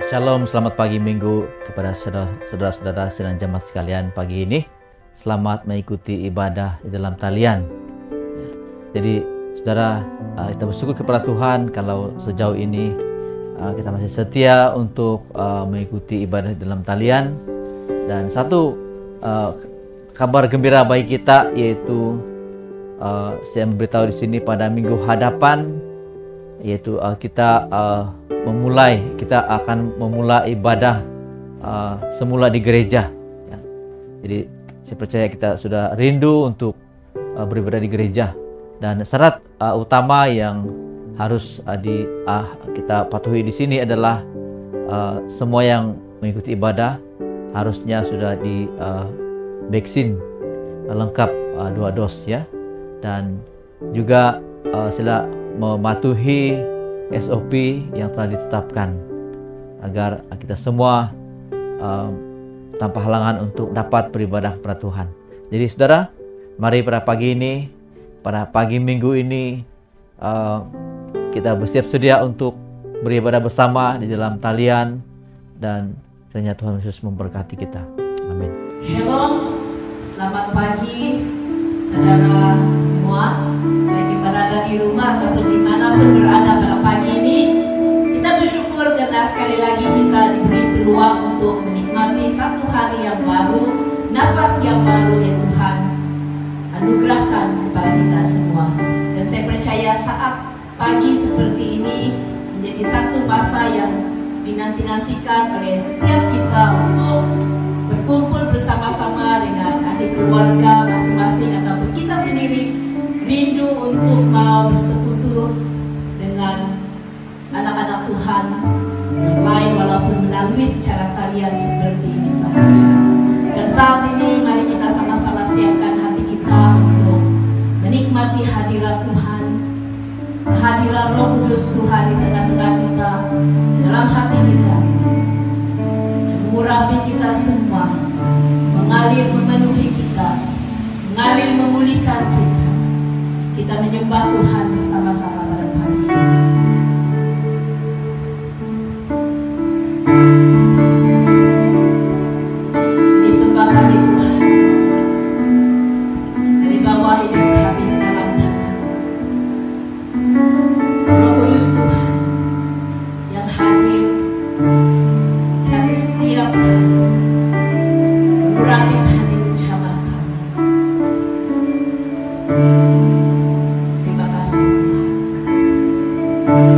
Shalom, selamat pagi Minggu kepada saudara-saudara sedang jemaat sekalian. Pagi ini selamat mengikuti ibadah di dalam talian. Jadi saudara, kita bersyukur kepada Tuhan kalau sejauh ini kita masih setia untuk mengikuti ibadah di dalam talian. Dan satu kabar gembira bagi kita, yaitu saya memberitahu di sini pada minggu hadapan, yaitu kita akan memulai ibadah semula di gereja. Ya. Jadi saya percaya kita sudah rindu untuk beribadah di gereja, dan syarat utama yang harus kita patuhi di sini adalah semua yang mengikuti ibadah harusnya sudah di vaksin lengkap 2 dos ya, dan juga sila mematuhi SOP yang telah ditetapkan agar kita semua tanpa halangan untuk dapat beribadah kepada Tuhan. Jadi saudara, mari pada pagi ini, pada pagi minggu ini, kita bersiap sedia untuk beribadah bersama di dalam talian, dan kiranya Tuhan Yesus memberkati kita. Amin. Shalom, selamat pagi saudara semua, baik berada di rumah ataupun dimanapun berada pada pagi ini. Kita bersyukur karena sekali lagi kita diberi peluang untuk menikmati satu hari yang baru, nafas yang baru yang Tuhan anugerahkan kepada kita semua. Dan saya percaya saat pagi seperti ini menjadi satu masa yang dinanti-nantikan oleh setiap kita untuk berkumpul bersama-sama dengan ahli keluarga masing-masing ataupun kita sendiri, rindu untuk mau bersekutu dengan anak-anak Tuhan yang lain walaupun melalui secara talian seperti ini sahaja. Dan saat ini mari kita sama-sama siapkan hati kita untuk menikmati hadirat Tuhan, hadirat Roh Kudus Tuhan di tengah-tengah kita, dalam hati kita, mengurapi kita semua, mengalir memenuhi kita, mengalir memulihkan kita. Kita menyembah Tuhan bersama-sama pada pagi ini. Disembah kami Tuhan, kami bawa hidup kami ke dalam tangan Roh Kudus Tuhan yang hadir di hati setiap kami, mengurapi kami, menjamah kami. Terima kasih Tuhan.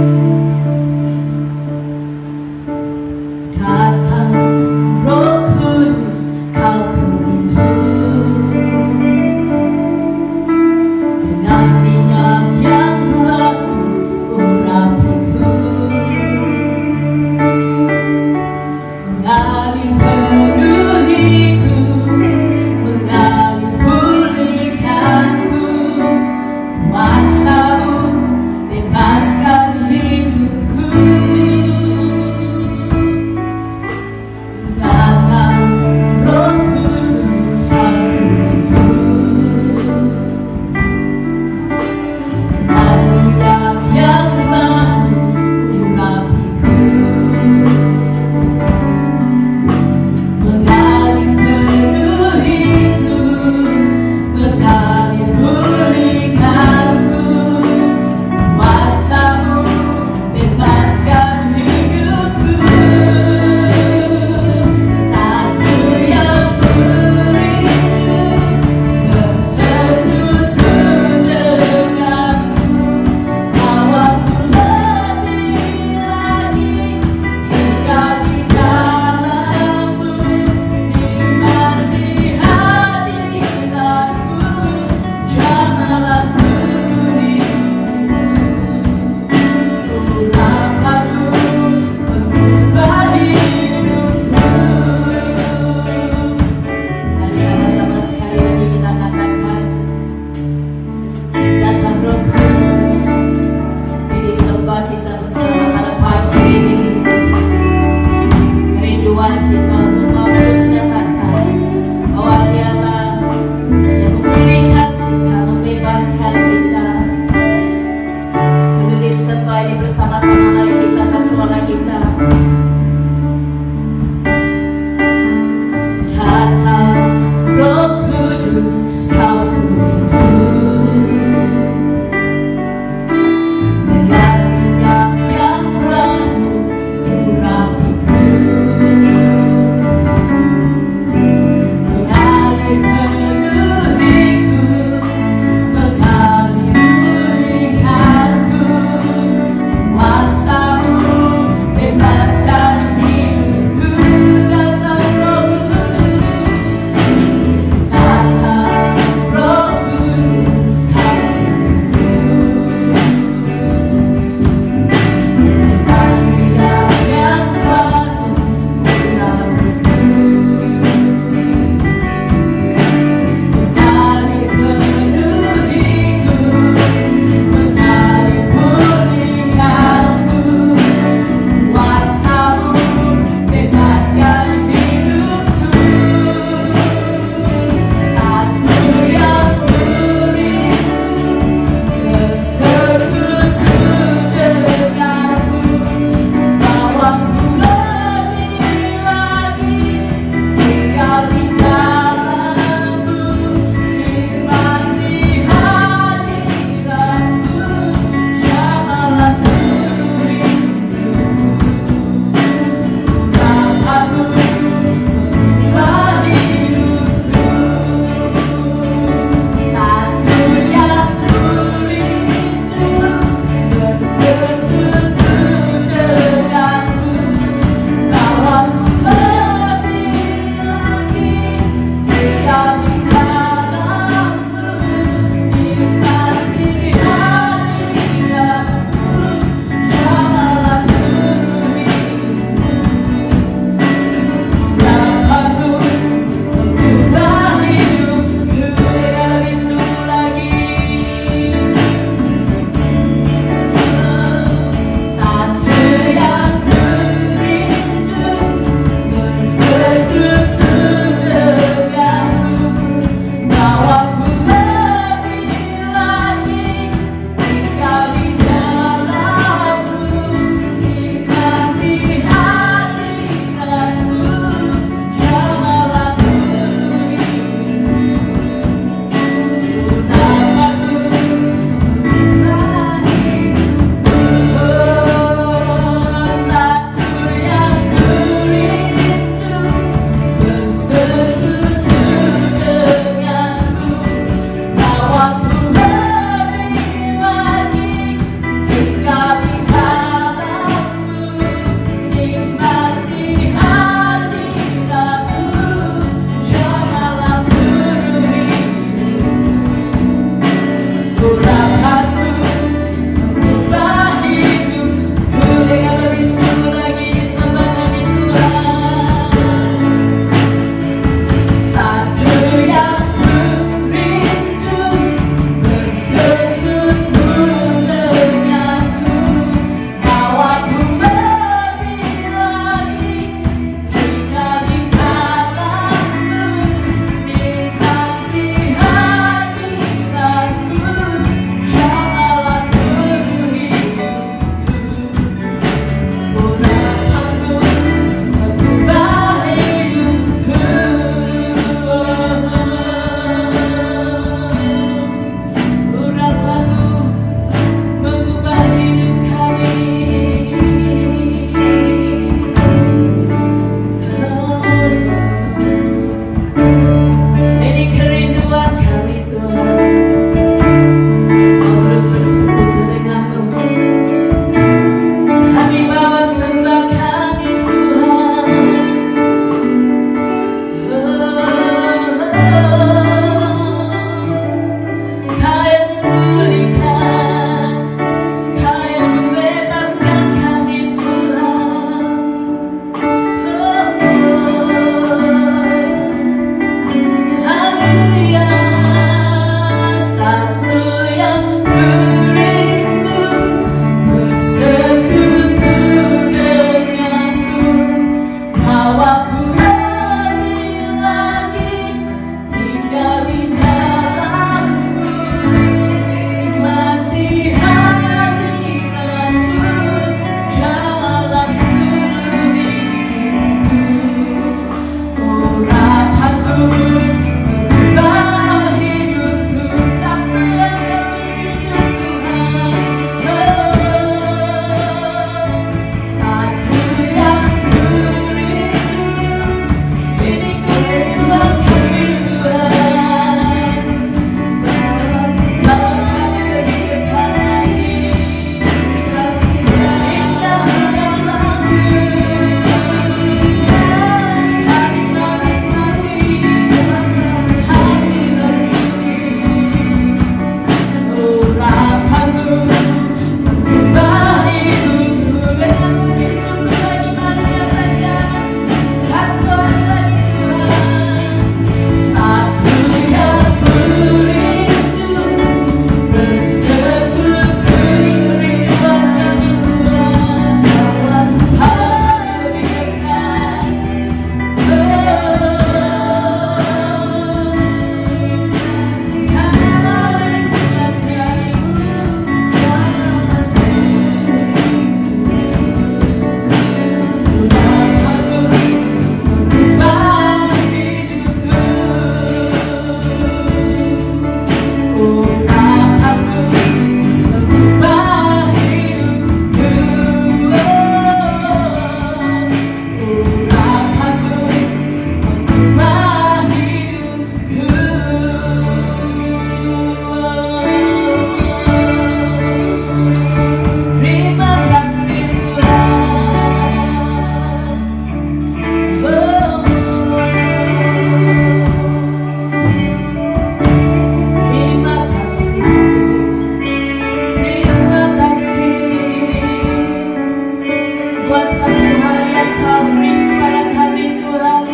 buat satu hal yang Kau beri kepada kami Tuhan.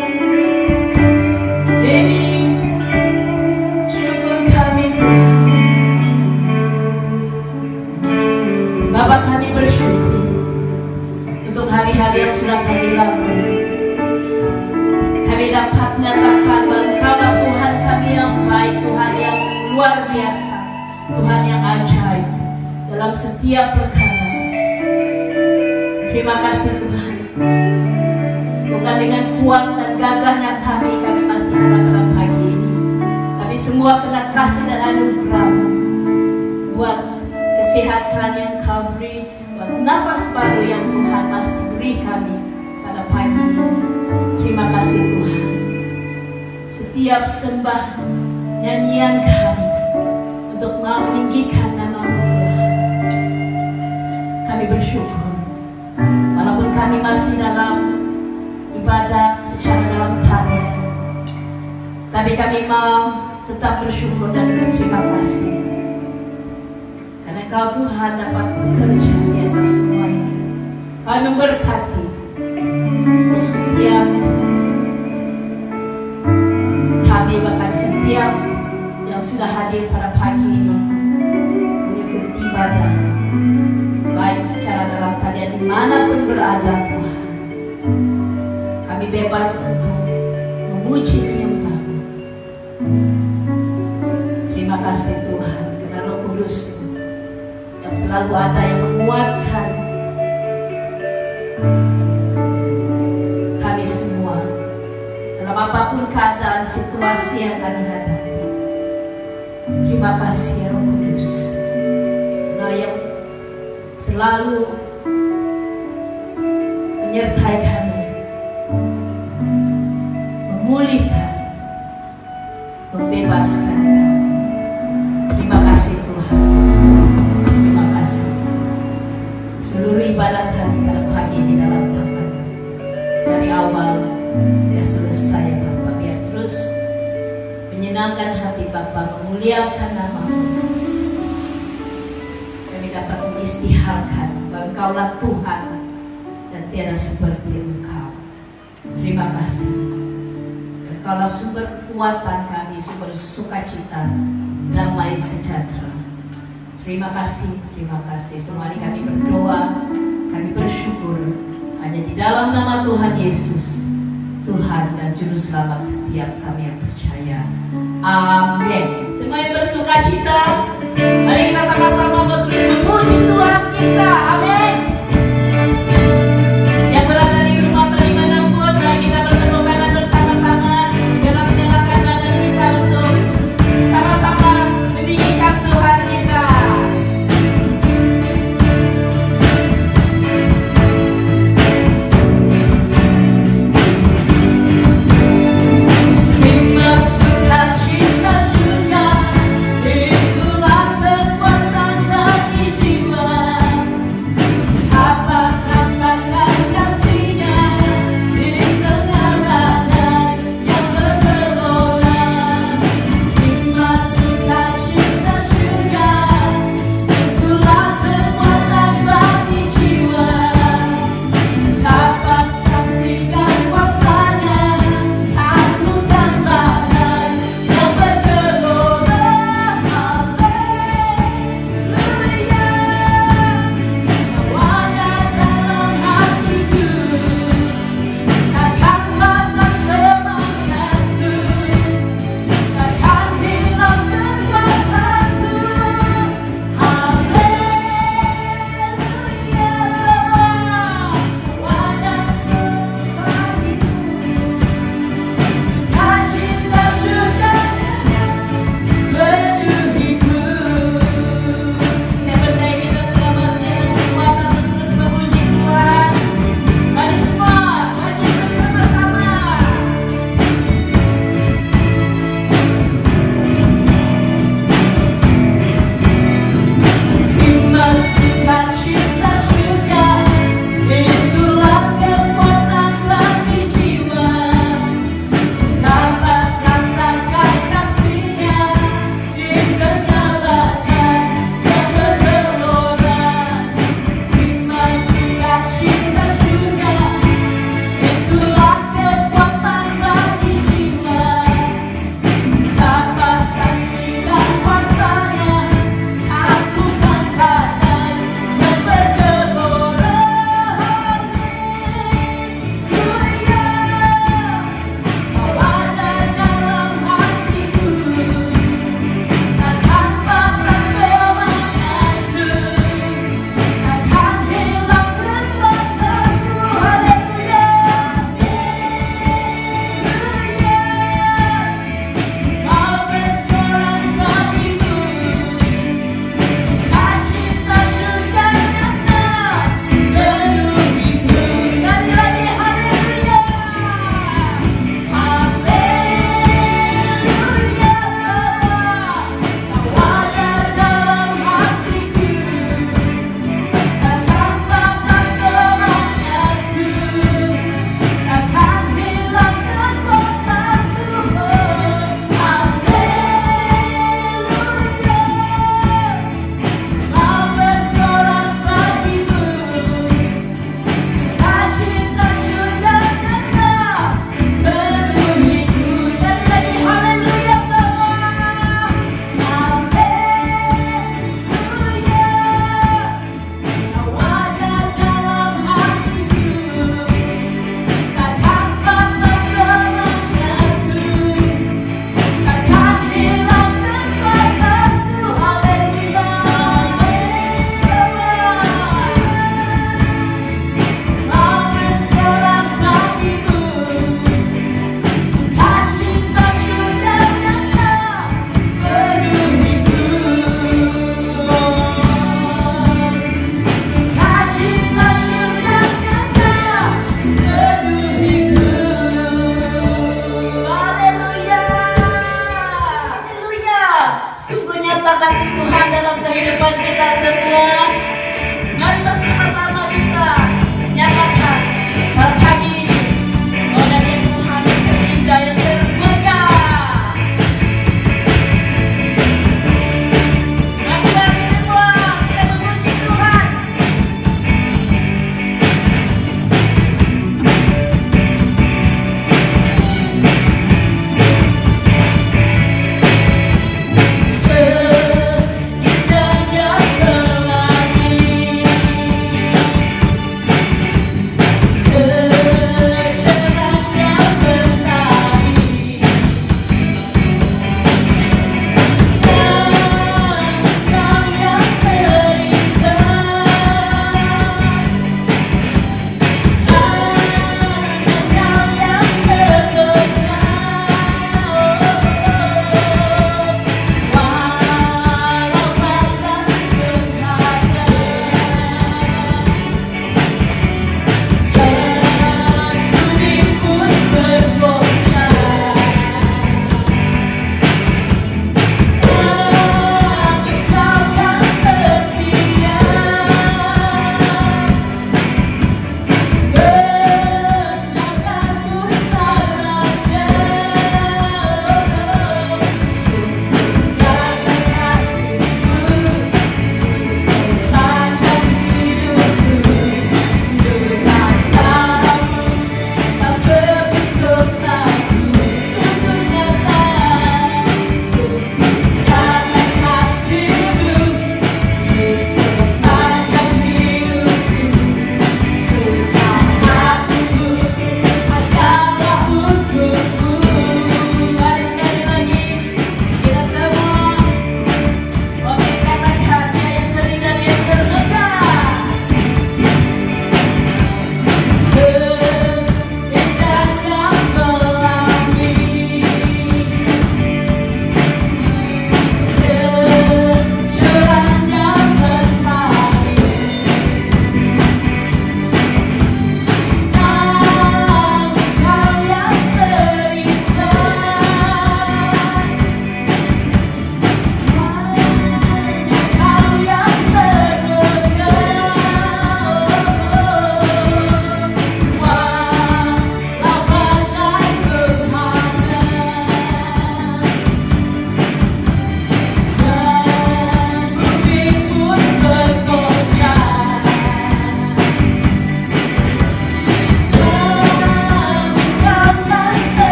Ini syukur kami Tuhan. Bapa, kami bersyukur untuk hari-hari yang sudah kami lalui. Kami dapat menyatakan bahwa Engkaulah Tuhan kami yang baik, Tuhan yang luar biasa, Tuhan yang ajaib dalam setiap perkara. Terima kasih Tuhan. Bukan dengan kuat dan gagahnya kami masih ada pada pagi ini, tapi semua kena kasih dan anugerah buat kesehatan yang Kau beri, buat nafas baru yang Tuhan masih beri kami pada pagi ini. Terima kasih Tuhan. Setiap sembah nyanyian kami untuk meninggikan nama-Mu Tuhan, kami bersyukur. Walaupun kami masih dalam ibadah secara dalam tarian, tapi kami mau tetap bersyukur dan berterima kasih karena Kau Tuhan dapat bekerja di atas semuanya. Kau memberkati untuk setiap kami, bahkan setiap yang sudah hadir pada pagi ini mengikuti ibadah, baik secara dalam keadaan dimanapun berada Tuhan. Kami bebas untuk memuji nama-Mu. Terima kasih Tuhan karena Roh Kudus yang selalu ada yang menguatkan kami semua dalam apapun keadaan situasi yang kami hadapi. Terima kasih ya Roh Kudus, karena yang selalu menyertai kami, memulihkan, membebaskan kami. Terima kasih Tuhan. Terima kasih. Seluruh ibadah kami pada pagi ini dalam tangan, dari awal hingga selesai Bapa, biar terus menyenangkan hati Bapa, memuliakan nama-Mu. Kami dapat mengistiharkan bahwa Engkaulah Tuhan dan tiada seperti Engkau. Terima kasih. Engkaulah sumber kekuatan kami, sumber sukacita, damai sejahtera. Terima kasih, terima kasih. Semua hari kami berdoa, kami bersyukur hanya di dalam nama Tuhan Yesus, Tuhan dan Juru Selamat setiap kami yang percaya. Amin. Semua yang bersukacita, mari kita sama-sama mau terus memuji Tuhan kita. Amin. Yang berada di rumah atau dimanapun, mari kita bertepuk tangan bersama-sama. Jangan menyalahkan badan kita untuk sama-sama meninggikan Tuhan kita. Sukacita juga itulah kekuatan bagi kasih Tuhan dalam kehidupan kita semua. Mari bersama-sama kita nyatakan pagi ini bahwa dia Tuhan yang terindah, yang termegah. Mari semua kita memuji Tuhan. Seindahnya telah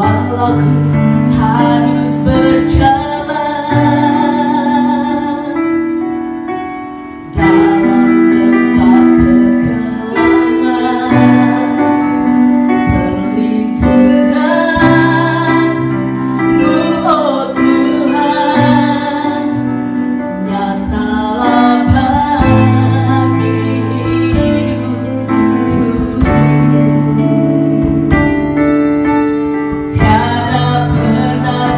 walau ku harus berjalan dalam lembah kekelaman, perlindungan-Mu, oh Tuhan, nyatalah bagi hidupku. Tiada pernah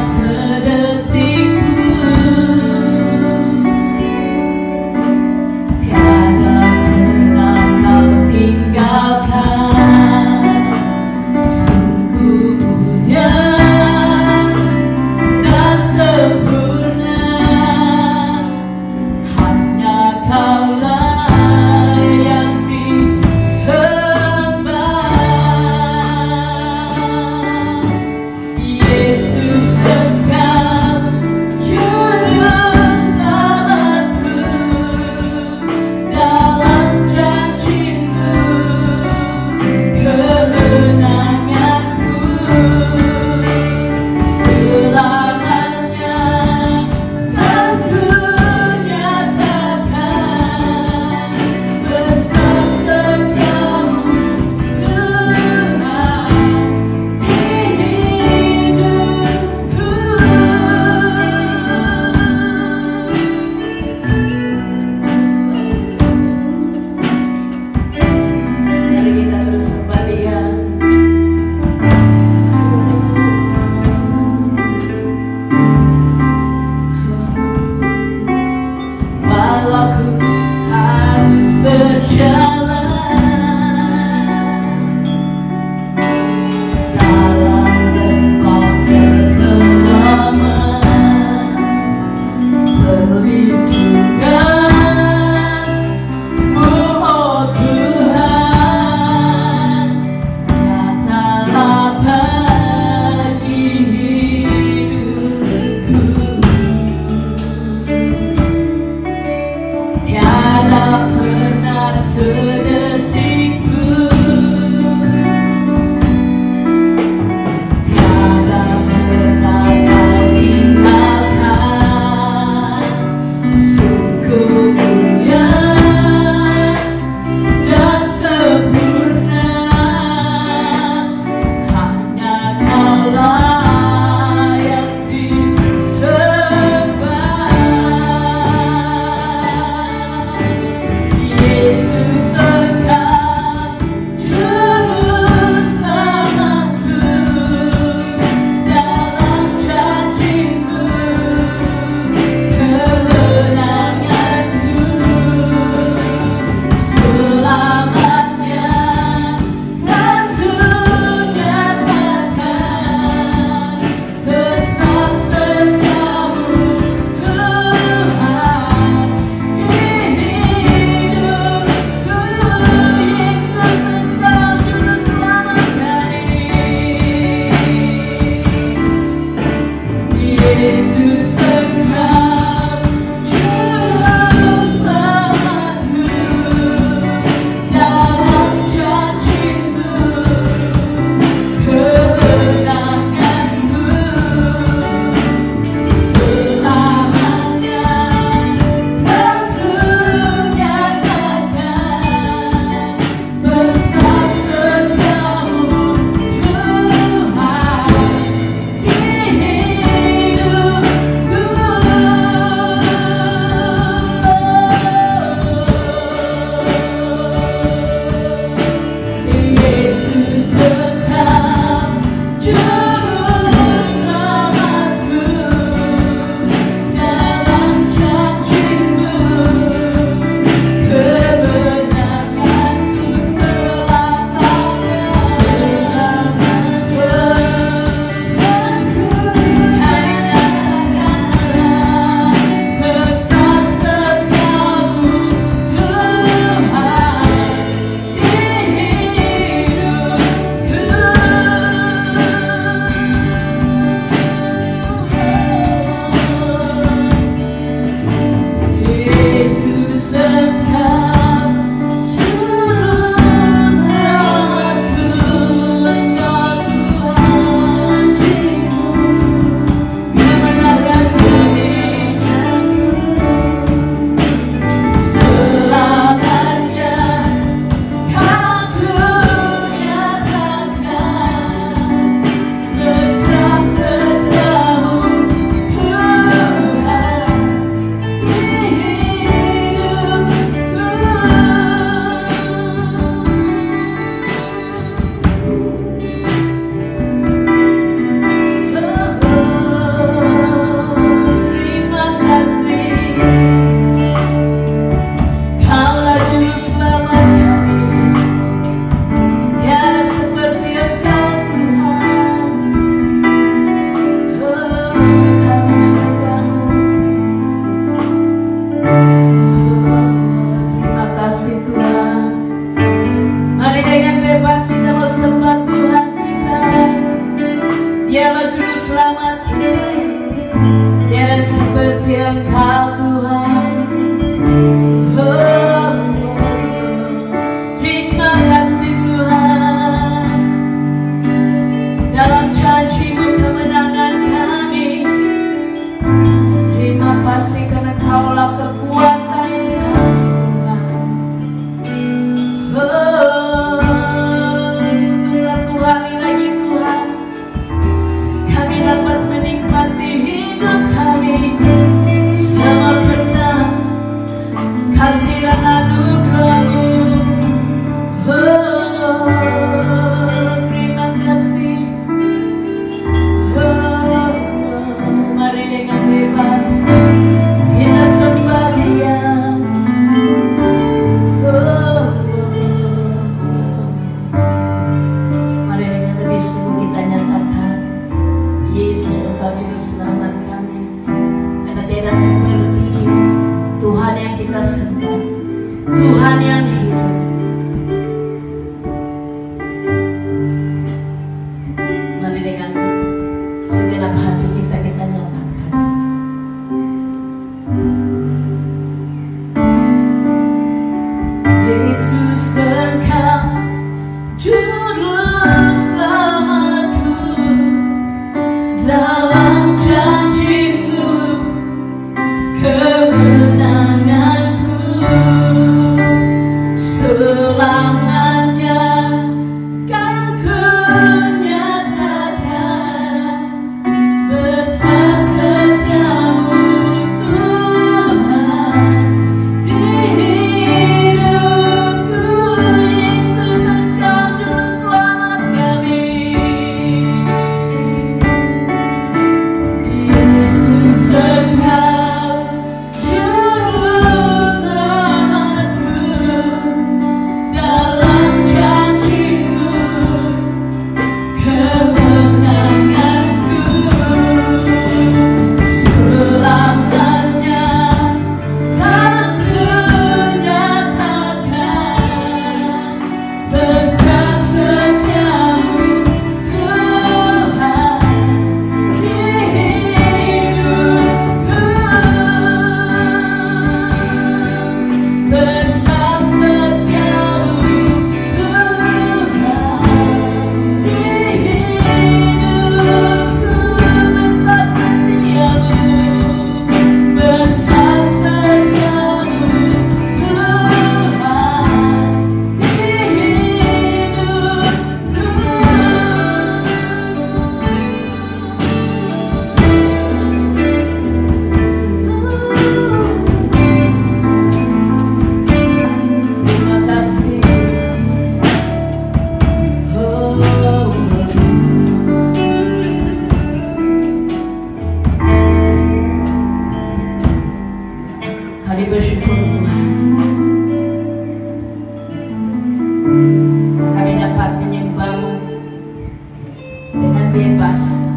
bebas.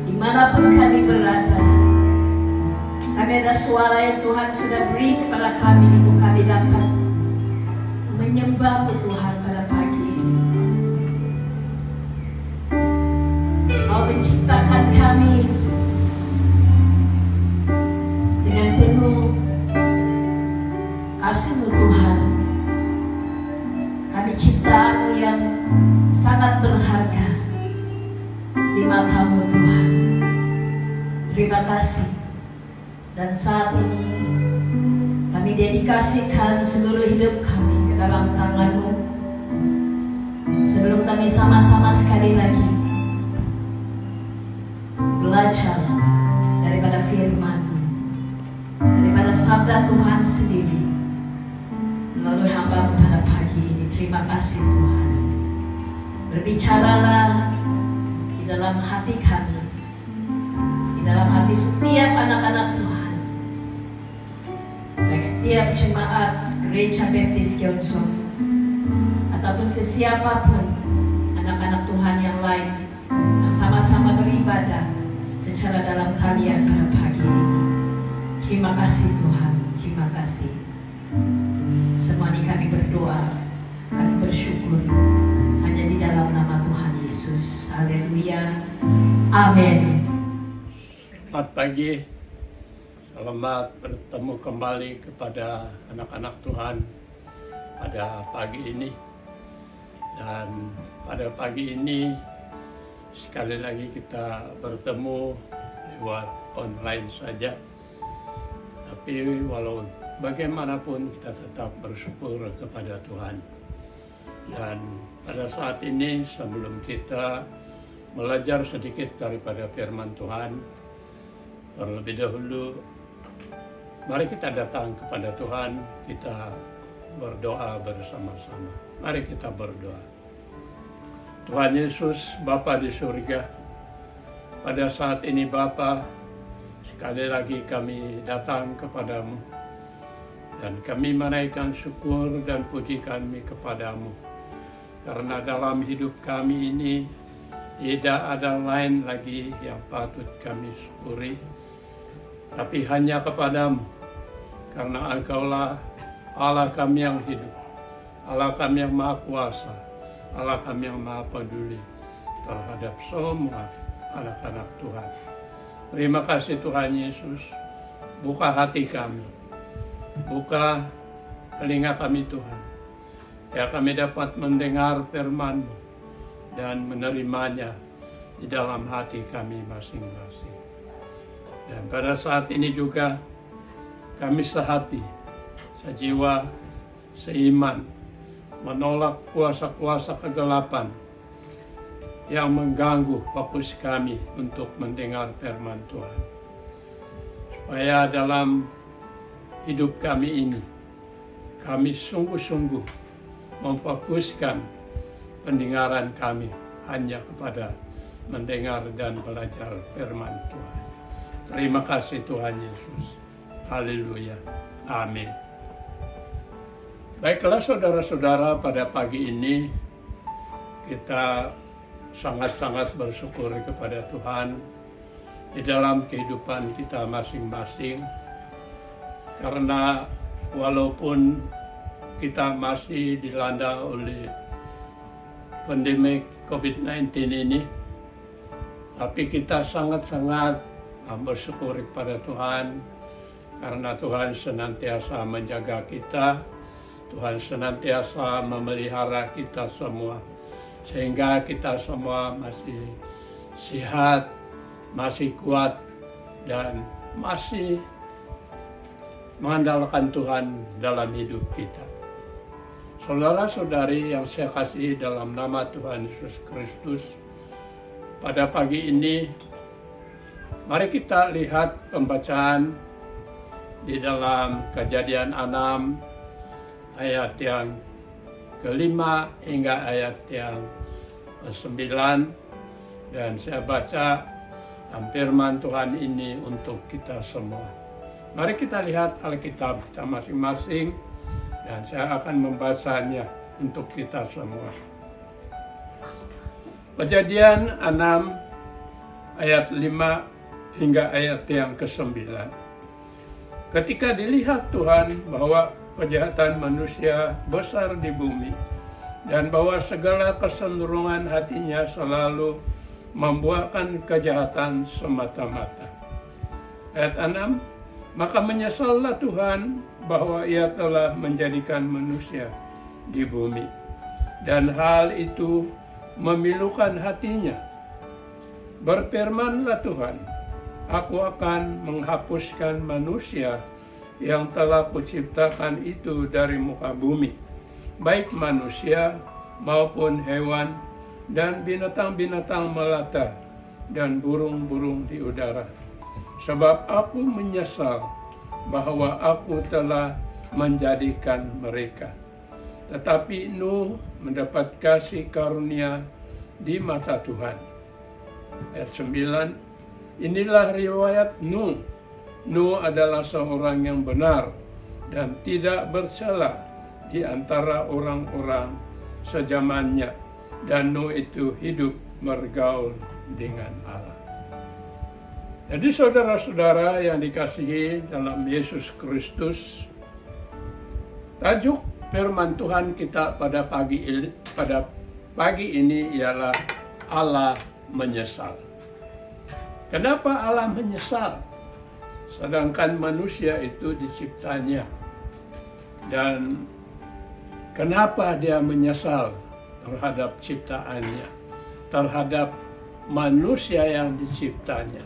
Dimanapun kami berada, kami ada suara yang Tuhan sudah beri kepada kami untuk kami dapat menyembah Tuhan pada pagi ini. Kau menciptakan kami dengan penuh kasih-Mu Tuhan. Kami ciptaan-Mu yang sangat berharga di mata-Mu Tuhan. Terima kasih. Dan saat ini kami dedikasikan seluruh hidup kami ke dalam tangan-Mu. Sebelum kami sama-sama sekali lagi belajar daripada firman-Mu, daripada sabda Tuhan sendiri melalui hamba-Mu pada pagi ini. Terima kasih Tuhan. Berbicaralah di dalam hati kami, di dalam hati setiap anak-anak Tuhan, baik setiap jemaat Gereja Baptis Gyeongso ataupun sesiapapun anak-anak Tuhan yang lain yang sama-sama beribadah secara dalam kalian pada pagi ini. Terima kasih Tuhan, terima kasih. Semua ini kami berdoa, kami bersyukur hanya di dalam nama Tuhan Yesus. Haleluya, amin. Selamat pagi, selamat bertemu kembali kepada anak-anak Tuhan pada pagi ini. Dan pada pagi ini sekali lagi kita bertemu lewat online saja. Tapi walau bagaimanapun kita tetap bersyukur kepada Tuhan. Dan pada saat ini sebelum kita belajar sedikit daripada firman Tuhan, terlebih dahulu mari kita datang kepada Tuhan, kita berdoa bersama-sama. Mari kita berdoa. Tuhan Yesus, Bapa di surga, pada saat ini Bapa, sekali lagi kami datang kepadamu dan kami menaikkan syukur dan puji kami kepadamu, karena dalam hidup kami ini tidak ada lain lagi yang patut kami syukuri tapi hanya kepadamu, karena Engkaulah Allah kami yang hidup, Allah kami yang maha kuasa, Allah kami yang maha peduli terhadap semua anak-anak Tuhan. Terima kasih Tuhan Yesus. Buka hati kami, buka telinga kami Tuhan, ya kami dapat mendengar firman-Mu dan menerimanya di dalam hati kami masing-masing. Dan pada saat ini juga kami sehati, sejiwa, seiman, menolak kuasa-kuasa kegelapan yang mengganggu fokus kami untuk mendengar firman Tuhan. Supaya dalam hidup kami ini, kami sungguh-sungguh memfokuskan pendengaran kami hanya kepada mendengar dan belajar firman Tuhan. Terima kasih Tuhan Yesus. Haleluya. Amin. Baiklah saudara-saudara, pada pagi ini kita sangat-sangat bersyukur kepada Tuhan di dalam kehidupan kita masing-masing, karena walaupun kita masih dilanda oleh pandemi COVID-19 ini, tapi kita sangat-sangat bersyukur kepada Tuhan karena Tuhan senantiasa menjaga kita, Tuhan senantiasa memelihara kita semua, sehingga kita semua masih sehat, masih kuat, dan masih mengandalkan Tuhan dalam hidup kita. Saudara-saudari yang saya kasihi dalam nama Tuhan Yesus Kristus, pada pagi ini mari kita lihat pembacaan di dalam Kejadian 6 ayat yang ke-5 hingga ayat yang ke-9, dan saya baca firman Tuhan ini untuk kita semua. Mari kita lihat Alkitab kita masing-masing, dan saya akan membacanya untuk kita semua. Kejadian 6 ayat 5 hingga ayat yang ke-9. Ketika dilihat Tuhan bahwa kejahatan manusia besar di bumi dan bahwa segala kecenderungan hatinya selalu membuahkan kejahatan semata-mata. Ayat 6, maka menyesallah Tuhan bahwa ia telah menjadikan manusia di bumi, dan hal itu memilukan hatinya. Berfirmanlah Tuhan, aku akan menghapuskan manusia yang telah kuciptakan itu dari muka bumi, baik manusia maupun hewan dan binatang-binatang melata dan burung-burung di udara. Sebab aku menyesal bahwa aku telah menjadikan mereka. Tetapi Nuh mendapat kasih karunia di mata Tuhan. Ayat 9, inilah riwayat Nuh. Nuh adalah seorang yang benar dan tidak bercela di antara orang-orang sezamannya. Dan Nuh itu hidup bergaul dengan Allah. Jadi saudara-saudara yang dikasihi dalam Yesus Kristus, tajuk firman Tuhan kita pada pagi ini ialah Allah menyesal. Kenapa Allah menyesal? Sedangkan manusia itu diciptanya. Dan kenapa dia menyesal terhadap ciptaannya, terhadap manusia yang diciptanya?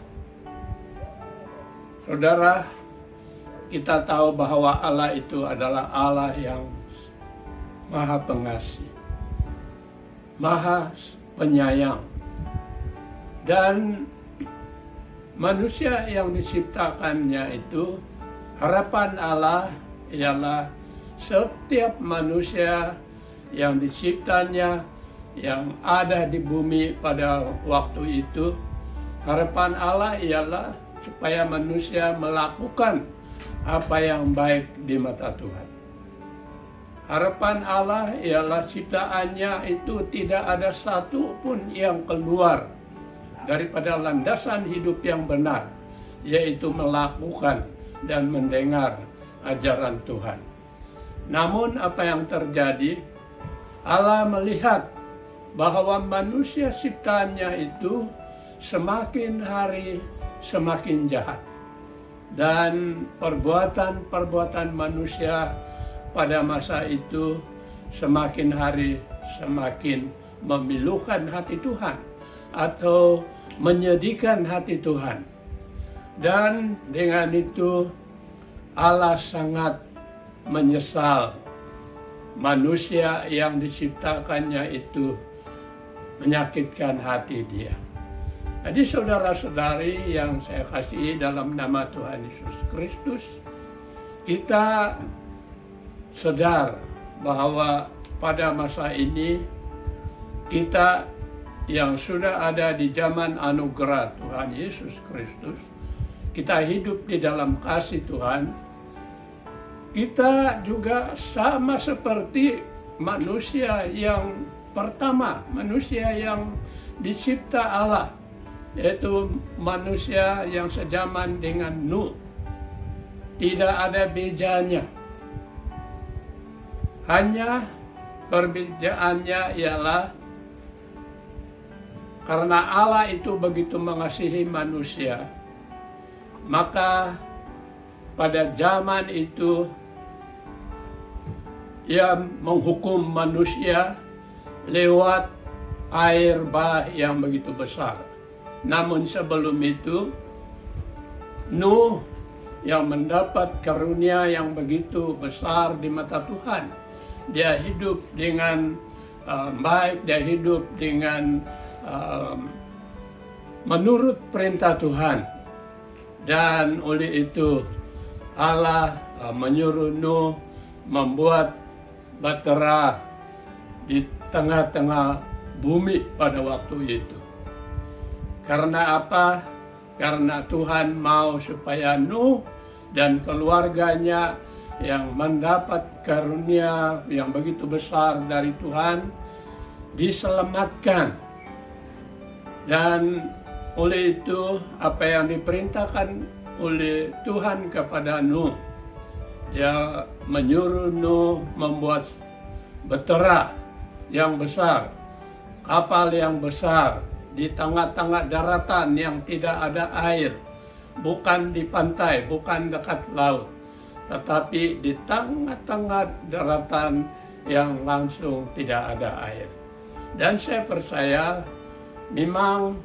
Saudara, kita tahu bahwa Allah itu adalah Allah yang Maha Pengasih, Maha Penyayang. Dan manusia yang diciptakannya itu, harapan Allah ialah setiap manusia yang diciptanya, yang ada di bumi pada waktu itu, harapan Allah ialah supaya manusia melakukan apa yang baik di mata Tuhan. Harapan Allah ialah ciptaannya itu tidak ada satu pun yang keluar daripada landasan hidup yang benar, yaitu melakukan dan mendengar ajaran Tuhan. Namun apa yang terjadi? Allah melihat bahwa manusia ciptaannya itu semakin hari semakin jahat, dan perbuatan-perbuatan manusia pada masa itu semakin hari semakin memilukan hati Tuhan atau menyedihkan hati Tuhan. Dan dengan itu Allah sangat menyesal manusia yang diciptakannya itu menyakitkan hati dia. Jadi saudara-saudari yang saya kasihi dalam nama Tuhan Yesus Kristus, kita sadar bahwa pada masa ini kita yang sudah ada di zaman anugerah Tuhan Yesus Kristus, kita hidup di dalam kasih Tuhan, kita juga sama seperti manusia yang pertama, manusia yang dicipta Allah, yaitu manusia yang sejaman dengan Nuh. Tidak ada bedanya. Hanya perbedaannya ialah karena Allah itu begitu mengasihi manusia, maka pada zaman itu Ia menghukum manusia lewat air bah yang begitu besar. Namun sebelum itu, Nuh yang mendapat karunia yang begitu besar di mata Tuhan, dia hidup dengan baik, dia hidup dengan menurut perintah Tuhan. Dan oleh itu Allah menyuruh Nuh membuat bahtera di tengah-tengah bumi pada waktu itu. Karena apa? Karena Tuhan mau supaya Nuh dan keluarganya yang mendapat karunia yang begitu besar dari Tuhan diselamatkan Dan oleh itu apa yang diperintahkan oleh Tuhan kepada Nuh, dia menyuruh Nuh membuat betera yang besar, kapal yang besar di tengah-tengah daratan yang tidak ada air, bukan di pantai, bukan dekat laut, tetapi di tengah-tengah daratan yang langsung tidak ada air. Dan saya percaya memang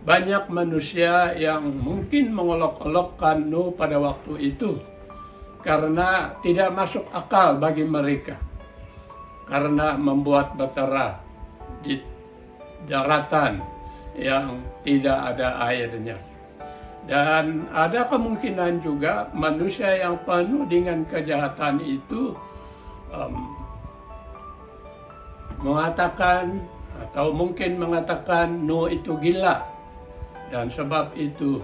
banyak manusia yang mungkin mengolok-olokkan Nuh pada waktu itu karena tidak masuk akal bagi mereka, karena membuat betera di daratan yang tidak ada airnya. Dan ada kemungkinan juga manusia yang penuh dengan kejahatan itu mengatakan atau mungkin mengatakan Nuh itu gila, dan sebab itu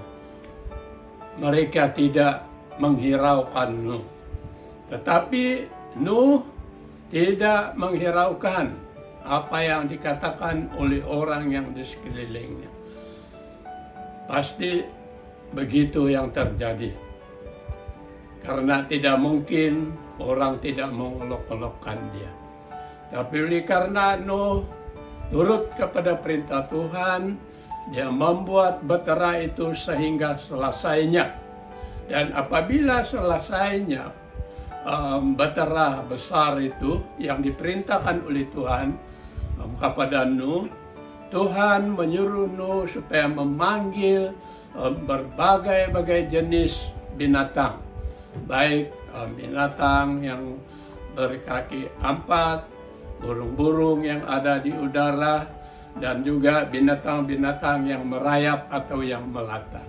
mereka tidak menghiraukan Nuh. Tetapi Nuh tidak menghiraukan apa yang dikatakan oleh orang yang di sekelilingnya. Pasti begitu yang terjadi, karena tidak mungkin orang tidak mengolok-olokkan dia. Tapi oleh karena Nuh turut kepada perintah Tuhan, dia membuat betera itu sehingga selesainya. Dan apabila selesainya betera besar itu yang diperintahkan oleh Tuhan kepada Nuh, Tuhan menyuruh Nuh supaya memanggil berbagai-bagai jenis binatang, baik binatang yang berkaki 4, burung-burung yang ada di udara, dan juga binatang-binatang yang merayap atau yang melata.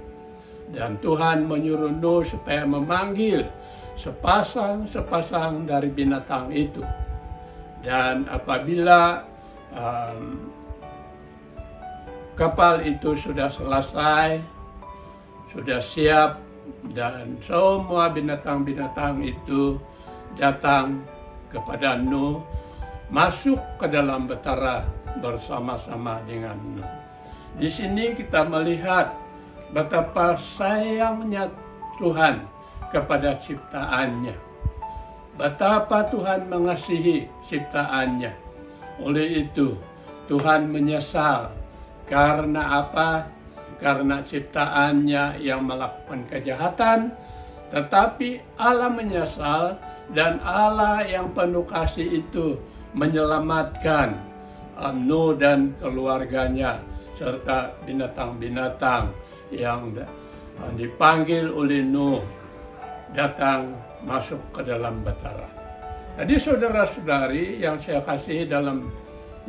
Dan Tuhan menyuruh Nuh supaya memanggil sepasang-sepasang dari binatang itu. Dan apabila kapal itu sudah selesai, sudah siap, dan semua binatang-binatang itu datang kepada Nuh, masuk ke dalam betera bersama-sama dengan Nuh. Di sini kita melihat betapa sayangnya Tuhan kepada ciptaannya, betapa Tuhan mengasihi ciptaannya. Oleh itu Tuhan menyesal. Karena apa? Karena ciptaannya yang melakukan kejahatan, tetapi Allah menyesal, dan Allah yang penuh kasih itu menyelamatkan Nuh dan keluarganya serta binatang-binatang yang dipanggil oleh Nuh datang masuk ke dalam betera. Jadi saudara-saudari yang saya kasihi dalam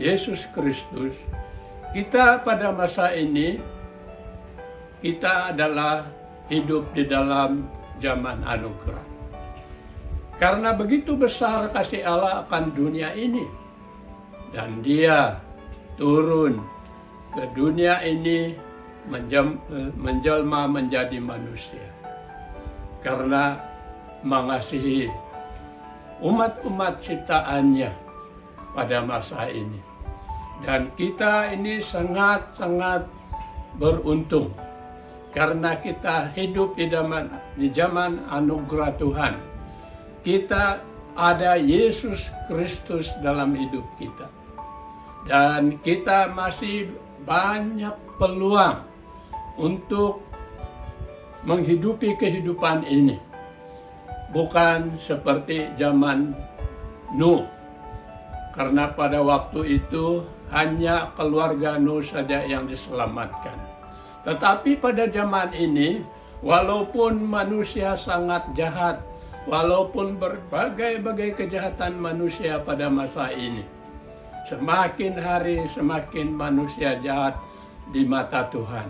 Yesus Kristus, kita pada masa ini, kita adalah hidup di dalam zaman anugerah. Karena begitu besar kasih Allah akan dunia ini, dan Dia turun ke dunia ini menjelma menjadi manusia. Karena mengasihi umat-umat ciptaannya pada masa ini. Dan kita ini sangat-sangat beruntung karena kita hidup di zaman anugerah Tuhan. Kita ada Yesus Kristus dalam hidup kita. Dan kita masih banyak peluang untuk menghidupi kehidupan ini. Bukan seperti zaman Nuh. Karena pada waktu itu hanya keluarga Nuh saja yang diselamatkan. Tetapi pada zaman ini, walaupun manusia sangat jahat, walaupun berbagai-bagai kejahatan manusia pada masa ini, semakin hari semakin manusia jahat di mata Tuhan.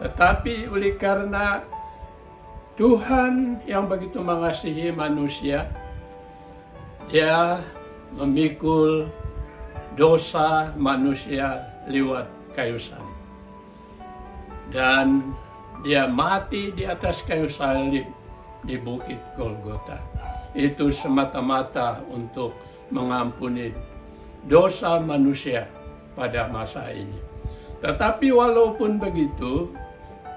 Tetapi oleh karena Tuhan yang begitu mengasihi manusia, Dia memikul dosa manusia lewat kayu salib. Dan Dia mati di atas kayu salib di Bukit Golgota. Itu semata-mata untuk mengampuni dosa manusia pada masa ini. Tetapi walaupun begitu,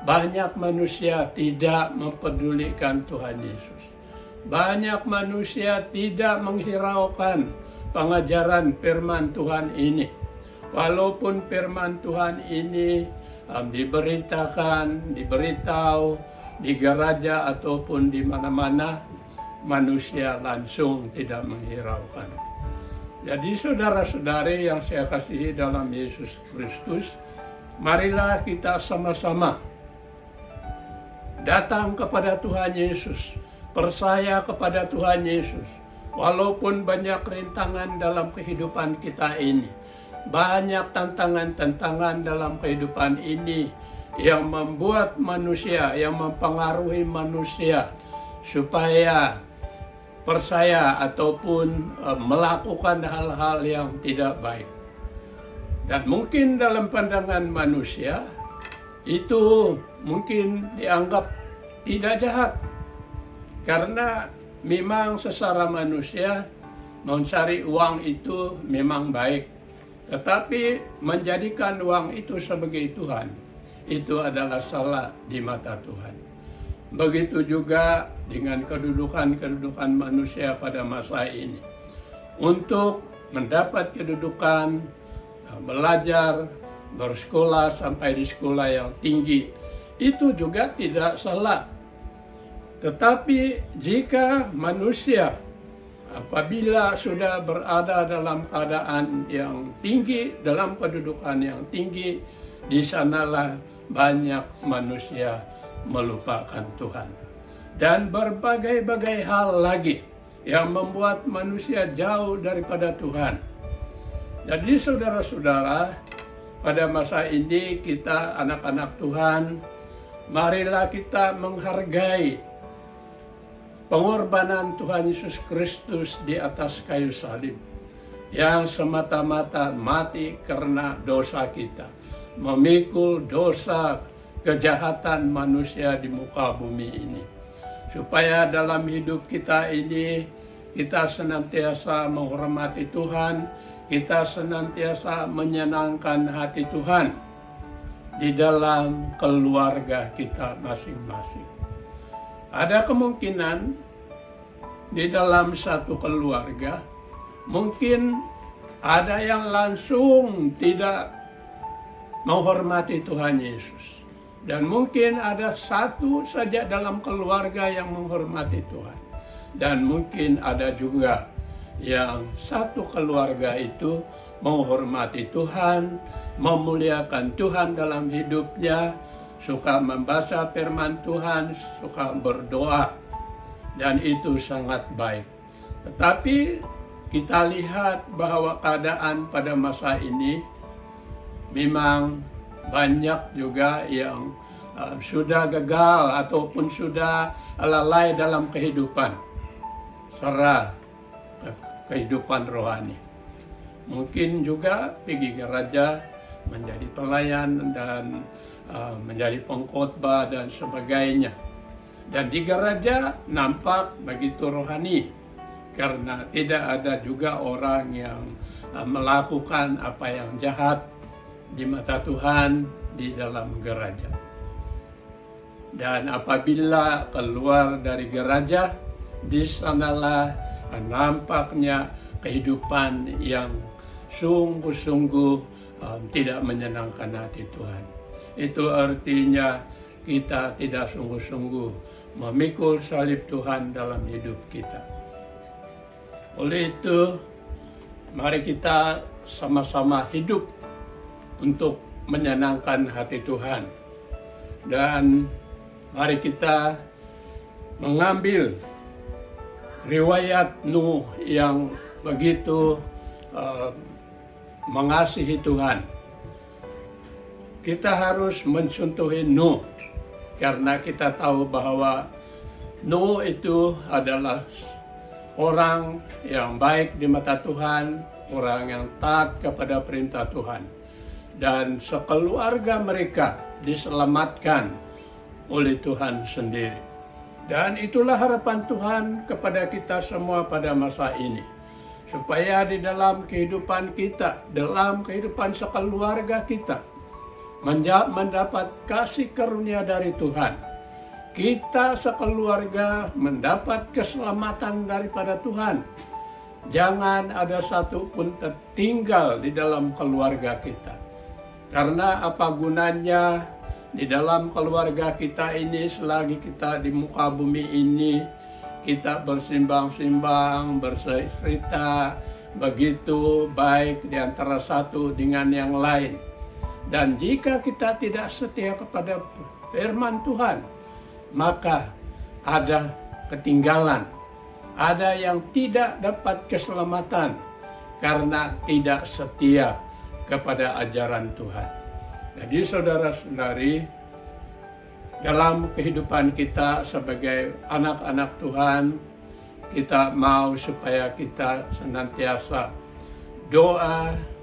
banyak manusia tidak mempedulikan Tuhan Yesus. Banyak manusia tidak menghiraukan pengajaran firman Tuhan ini. Walaupun firman Tuhan ini diberitahu di gereja ataupun di mana-mana, manusia langsung tidak menghiraukan. Jadi saudara-saudari yang saya kasihi dalam Yesus Kristus, marilah kita sama-sama datang kepada Tuhan Yesus, percaya kepada Tuhan Yesus. Walaupun banyak rintangan dalam kehidupan kita ini, banyak tantangan-tantangan dalam kehidupan ini yang membuat manusia, yang mempengaruhi manusia supaya percaya ataupun melakukan hal-hal yang tidak baik. Dan mungkin dalam pandangan manusia itu mungkin dianggap tidak jahat, karena memang secara manusia mencari uang itu memang baik, tetapi menjadikan uang itu sebagai Tuhan, itu adalah salah di mata Tuhan. Begitu juga dengan kedudukan manusia pada masa ini. Untuk mendapat kedudukan, belajar, bersekolah sampai di sekolah yang tinggi, itu juga tidak salah. Tetapi jika manusia apabila sudah berada dalam keadaan yang tinggi, dalam kedudukan yang tinggi, di sanalah banyak manusia melupakan Tuhan. Dan berbagai-bagai hal lagi yang membuat manusia jauh daripada Tuhan. Jadi saudara-saudara, pada masa ini kita anak-anak Tuhan, marilah kita menghargai pengorbanan Tuhan Yesus Kristus di atas kayu salib, yang semata-mata mati karena dosa kita, memikul dosa kejahatan manusia di muka bumi ini. Supaya dalam hidup kita ini, kita senantiasa menghormati Tuhan, kita senantiasa menyenangkan hati Tuhan di dalam keluarga kita masing-masing. Ada kemungkinan di dalam satu keluarga, mungkin ada yang langsung tidak menghormati Tuhan Yesus. Dan mungkin ada satu saja dalam keluarga yang menghormati Tuhan. Dan mungkin ada juga yang satu keluarga itu menghormati Tuhan, memuliakan Tuhan dalam hidupnya, suka membaca firman Tuhan, suka berdoa, dan itu sangat baik. Tetapi kita lihat bahwa keadaan pada masa ini memang banyak juga yang sudah gagal ataupun sudah lalai dalam kehidupan serta kehidupan rohani. Mungkin juga pergi gereja menjadi pelayan dan menjadi pengkhotbah dan sebagainya. Dan di gereja nampak begitu rohani, karena tidak ada juga orang yang melakukan apa yang jahat di mata Tuhan di dalam gereja. Dan apabila keluar dari gereja, di sanalah nampaknya kehidupan yang sungguh-sungguh tidak menyenangkan hati Tuhan. Itu artinya kita tidak sungguh-sungguh memikul salib Tuhan dalam hidup kita. Oleh itu, mari kita sama-sama hidup untuk menyenangkan hati Tuhan. Dan mari kita mengambil riwayat Nuh yang begitu mengasihi Tuhan. Kita harus mencontohi Nuh, karena kita tahu bahwa Nuh itu adalah orang yang baik di mata Tuhan, orang yang taat kepada perintah Tuhan. Dan sekeluarga mereka diselamatkan oleh Tuhan sendiri. Dan itulah harapan Tuhan kepada kita semua pada masa ini. Supaya di dalam kehidupan kita, dalam kehidupan sekeluarga kita, mendapat kasih karunia dari Tuhan. Kita sekeluarga mendapat keselamatan daripada Tuhan. Jangan ada satu pun tertinggal di dalam keluarga kita. Karena apa gunanya di dalam keluarga kita ini selagi kita di muka bumi ini, kita bersimbang-simbang, bercerita begitu baik di antara satu dengan yang lain. Dan jika kita tidak setia kepada firman Tuhan, maka ada ketinggalan, ada yang tidak dapat keselamatan karena tidak setia kepada ajaran Tuhan. Jadi saudara-saudari, dalam kehidupan kita sebagai anak-anak Tuhan, kita mau supaya kita senantiasa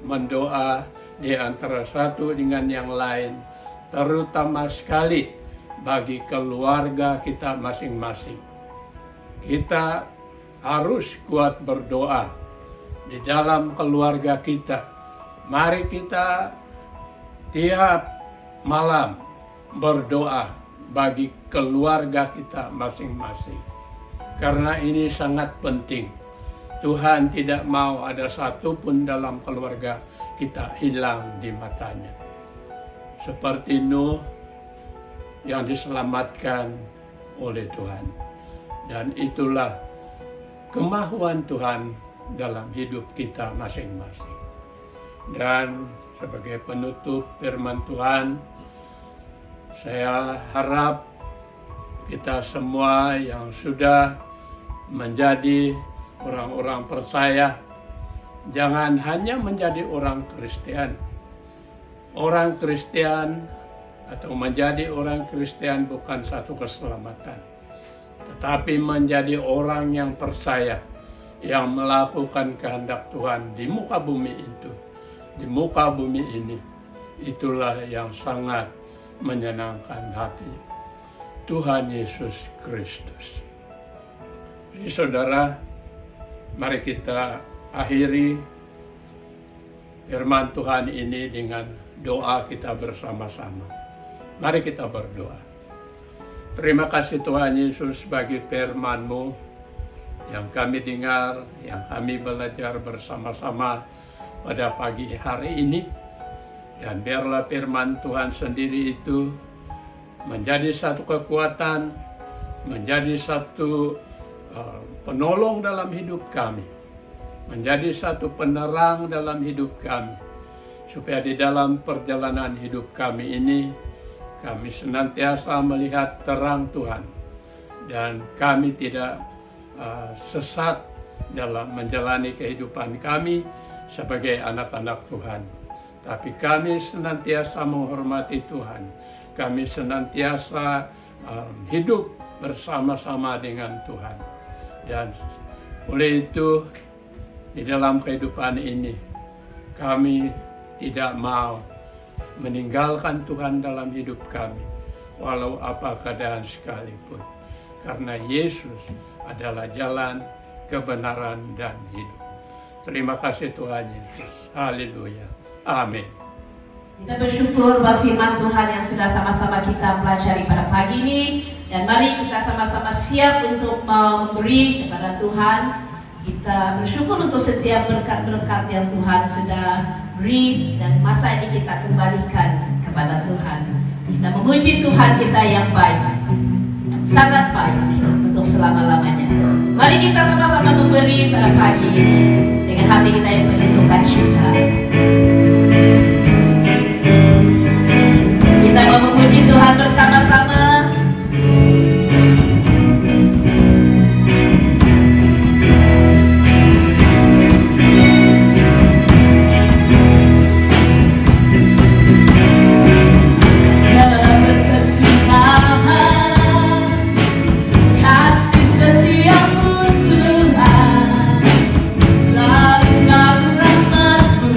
mendoa di antara satu dengan yang lain, terutama sekali bagi keluarga kita masing-masing. Kita harus kuat berdoa di dalam keluarga kita. Mari kita tiap malam berdoa bagi keluarga kita masing-masing. Karena ini sangat penting. Tuhan tidak mau ada satu pun dalam keluarga kita hilang di matanya. Seperti Nuh yang diselamatkan oleh Tuhan. Dan itulah kemahuan Tuhan dalam hidup kita masing-masing. Dan sebagai penutup firman Tuhan, saya harap kita semua yang sudah menjadi orang-orang percaya, jangan hanya menjadi orang Kristen. Orang Kristen atau menjadi orang Kristen bukan satu keselamatan, tetapi menjadi orang yang percaya, yang melakukan kehendak Tuhan di muka bumi itu, di muka bumi ini. Itulah yang sangat menyenangkan hati Tuhan Yesus Kristus. Jadi saudara, mari kita akhiri firman Tuhan ini dengan doa kita bersama-sama. Mari kita berdoa. Terima kasih Tuhan Yesus bagi firman-Mu yang kami dengar, yang kami belajar bersama-sama pada pagi hari ini. Dan biarlah firman Tuhan sendiri itu menjadi satu kekuatan, menjadi satu penolong dalam hidup kami, menjadi satu penerang dalam hidup kami, supaya di dalam perjalanan hidup kami ini, kami senantiasa melihat terang Tuhan, dan kami tidak sesat dalam menjalani kehidupan kami sebagai anak-anak Tuhan. Tapi kami senantiasa menghormati Tuhan, kami senantiasa hidup bersama-sama dengan Tuhan. Dan oleh itu, di dalam kehidupan ini, kami tidak mau meninggalkan Tuhan dalam hidup kami, walau apa keadaan sekalipun. Karena Yesus adalah jalan, kebenaran, dan hidup. Terima kasih Tuhan Yesus. Haleluya. Amin. Kita bersyukur buat firman Tuhan yang sudah sama-sama kita pelajari pada pagi ini. Dan mari kita sama-sama siap untuk memberi kepada Tuhan. Kita bersyukur untuk setiap berkat-berkat yang Tuhan sudah beri, dan masa ini kita kembalikan kepada Tuhan. Kita memuji Tuhan kita yang baik, yang sangat baik untuk selama-lamanya. Mari kita sama-sama memberi pada pagi ini dengan hati kita yang penuh sukacita. Kita mau memuji Tuhan bersama-sama. Selalu rahmat-Mu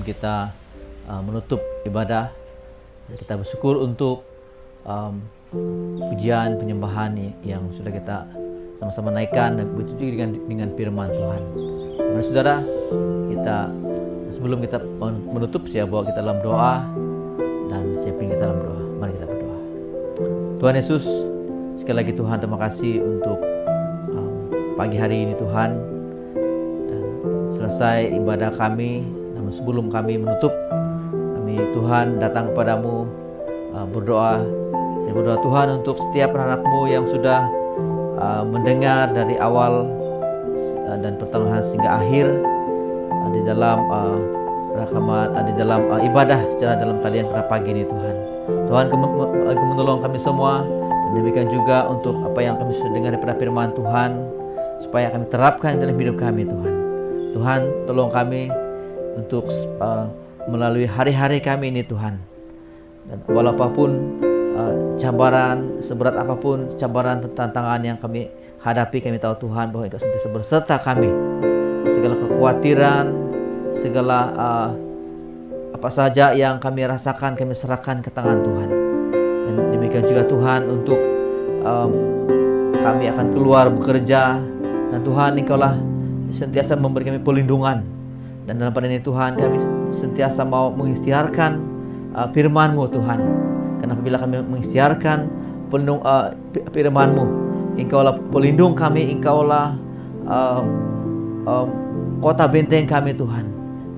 kita menutup ibadah, kita bersyukur untuk pujian penyembahan yang sudah kita sama-sama naikkan dan begitu dengan firman Tuhan. Mari saudara, kita sebelum kita menutup, saya bawa kita dalam doa dan saya pimpin kita dalam doa. Mari kita berdoa. Tuhan Yesus, sekali lagi Tuhan, terima kasih untuk pagi hari ini Tuhan, dan selesai ibadah kami. Namun sebelum kami menutup, kami Tuhan datang kepadamu berdoa. Saya berdoa Tuhan untuk setiap anak-anak-Mu yang sudah mendengar dari awal dan pertengahan hingga akhir di dalam rakaman, di dalam ibadah secara dalam kalian pada pagi ini Tuhan. Tuhan menolong kami semua, dan demikian juga untuk apa yang kami sudah dengar daripada firman Tuhan, supaya kami terapkan dalam hidup kami Tuhan. Tuhan, tolong kami untuk melalui hari-hari kami ini Tuhan. Dan walaupun cabaran, seberat apapun cabaran, tantangan yang kami hadapi, kami tahu Tuhan bahwa Engkau senantiasa berserta kami. Segala kekhawatiran, segala apa saja yang kami rasakan, kami serahkan ke tangan Tuhan. Dan demikian juga Tuhan untuk kami akan keluar bekerja, dan Tuhan Engkaulah sentiasa memberi kami perlindungan. Dan dalam pada ini Tuhan, kami sentiasa mau mengikhtiarkan firman-Mu Tuhan. Karena apabila kami mengikhtiarkan firman-Mu, Engkaulah pelindung kami, Engkaulah kota benteng kami Tuhan,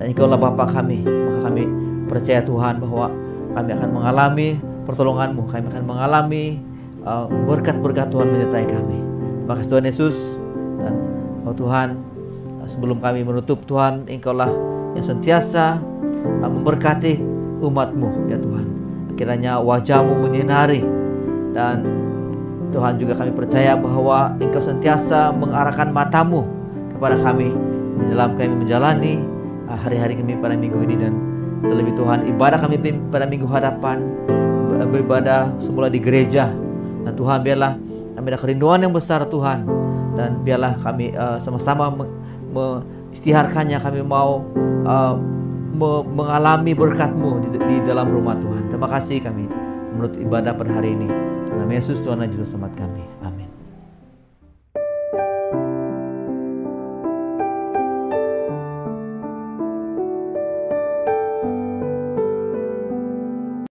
dan Engkaulah Bapa kami. Maka kami percaya Tuhan bahwa kami akan mengalami pertolongan-Mu, kami akan mengalami berkat-berkat Tuhan menyertai kami. Terima kasih Tuhan Yesus. Dan Tuhan, sebelum kami menutup Tuhan, Engkaulah yang sentiasa memberkati umat-Mu ya Tuhan. Kiranya wajah-Mu menyinari, dan Tuhan juga kami percaya bahwa Engkau sentiasa mengarahkan mata-Mu kepada kami di dalam kami menjalani hari-hari kami pada minggu ini, dan terlebih Tuhan ibadah kami pada minggu hadapan, beribadah semula di gereja. Dan Tuhan, biarlah kami ada kerinduan yang besar Tuhan, dan biarlah kami sama-sama mengistiharkannya. Kami mau mengalami berkat-Mu di dalam rumah Tuhan. Terima kasih kami menurut ibadah pada hari ini. Dalam Yesus Tuhan dan Juru Selamat kami. Amin.